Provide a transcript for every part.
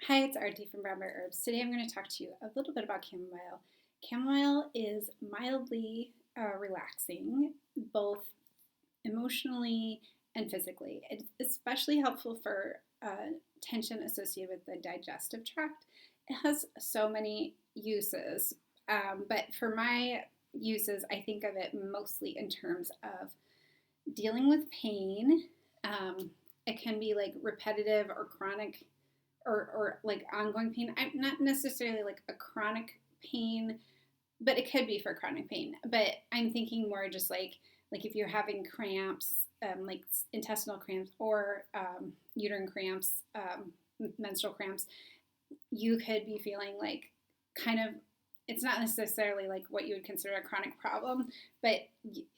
Hi, it's Artie from Brown Bear Herbs. Today I'm going to talk to you a little bit about chamomile. Chamomile is mildly relaxing, both emotionally and physically. It's especially helpful for tension associated with the digestive tract. It has so many uses, but for my uses, I think of it mostly in terms of dealing with pain. It can be like repetitive or chronic or like ongoing pain. I'm not necessarily like a chronic pain, but it could be for chronic pain. But I'm thinking more just like if you're having cramps, like intestinal cramps or uterine cramps, menstrual cramps, you could be feeling like kind of it's not necessarily like what you would consider a chronic problem, but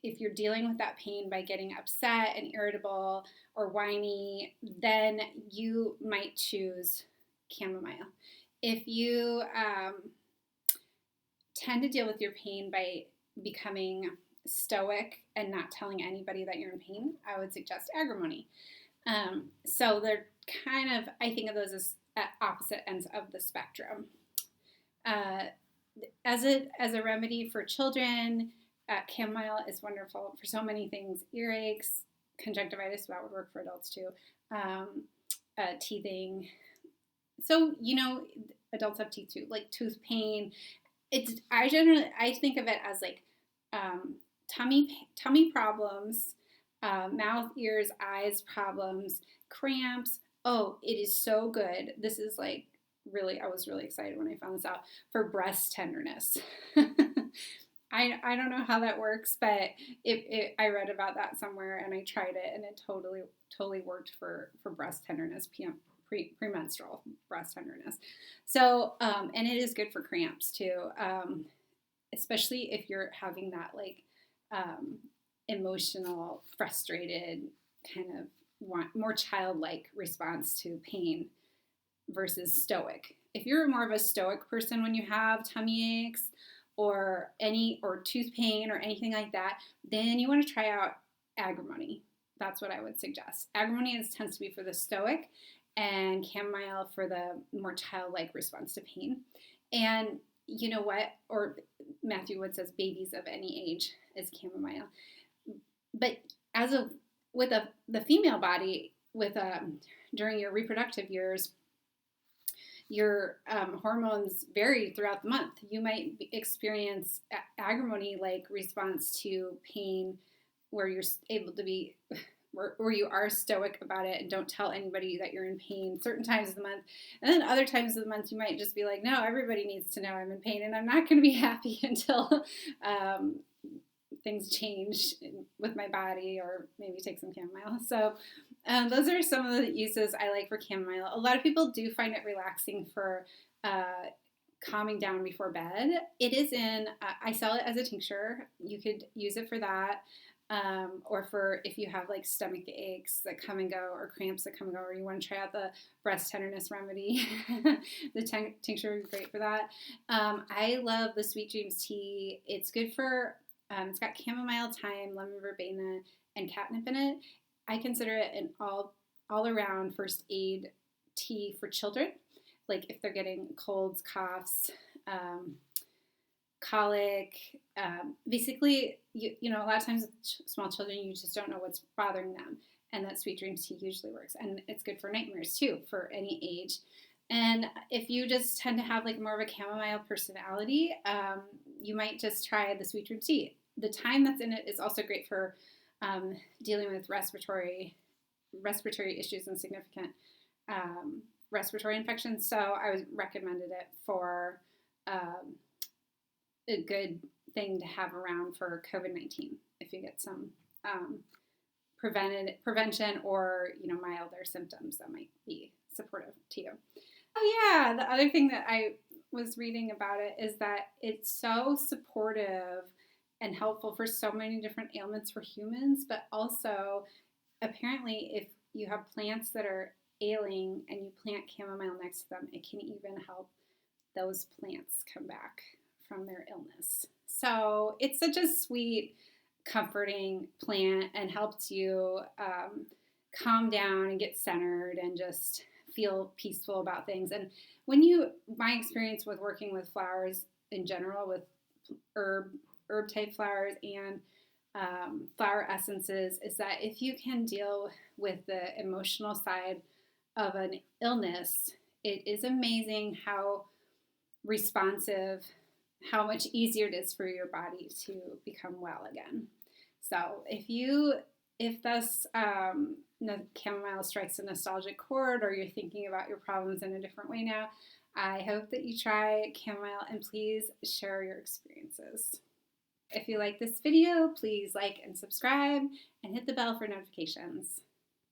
if you're dealing with that pain by getting upset and irritable or whiny, then you might choose chamomile. If you tend to deal with your pain by becoming stoic and not telling anybody that you're in pain, I would suggest agrimony. So they're kind of, I think of those as at opposite ends of the spectrum. Uh, as a remedy for children, chamomile is wonderful for so many things: earaches, conjunctivitis. That would work for adults too. Teething. So adults have teeth too, like tooth pain. I think of it as like tummy problems, mouth, ears, eyes problems, cramps. Oh, it is so good. This is like really, I was really excited when I found this out for breast tenderness. I don't know how that works, but I read about that somewhere and I tried it and it totally worked for breast tenderness, premenstrual breast tenderness. So, and it is good for cramps too, especially if you're having that like emotional, frustrated kind of more childlike response to pain versus stoic. If you're more of a stoic person when you have tummy aches or tooth pain or anything like that, then you want to try out agrimony. That's what I would suggest. Agrimony tends to be for the stoic, and chamomile for the more childlike response to pain. And you know what? Or Matthew Wood says babies of any age is chamomile. But the female body during your reproductive years, your hormones vary throughout the month. You might experience agrimony-like response to pain where you're able to be, where you are stoic about it and don't tell anybody that you're in pain certain times of the month. And then other times of the month, you might just be like, no, everybody needs to know I'm in pain and I'm not going to be happy until things change with my body, or maybe take some chamomile. So those are some of the uses I like for chamomile. A lot of people do find it relaxing for calming down before bed. It is I sell it as a tincture. You could use it for that. Or for if you have like stomach aches that come and go, or cramps that come and go, or you want to try out the breast tenderness remedy, the tincture would be great for that. I love the Sweet Dreams tea. It's good for, it's got chamomile, thyme, lemon verbena, and catnip in it. I consider it an all around first aid tea for children. Like if they're getting colds, coughs, colic, basically, a lot of times with small children, you just don't know what's bothering them. And that Sweet Dreams tea usually works. And it's good for nightmares too, for any age. And if you just tend to have like more of a chamomile personality, you might just try the Sweet Dreams tea. The thyme that's in it is also great for dealing with respiratory issues and significant respiratory infections. So I was recommended it for a good thing to have around for COVID-19 if you get some prevention or milder symptoms that might be supportive to you. Oh yeah, the other thing that I was reading about it is that it's so supportive and helpful for so many different ailments for humans, but also apparently if you have plants that are ailing and you plant chamomile next to them, it can even help those plants come back from their illness. So it's such a sweet, comforting plant and helps you calm down and get centered and just feel peaceful about things. And my experience with working with flowers in general, with herb type flowers and flower essences, is that if you can deal with the emotional side of an illness, it is amazing how responsive, how much easier it is for your body to become well again. So if this chamomile strikes a nostalgic chord, or you're thinking about your problems in a different way now, I hope that you try chamomile, and please share your experiences. If you like this video, please like and subscribe and hit the bell for notifications.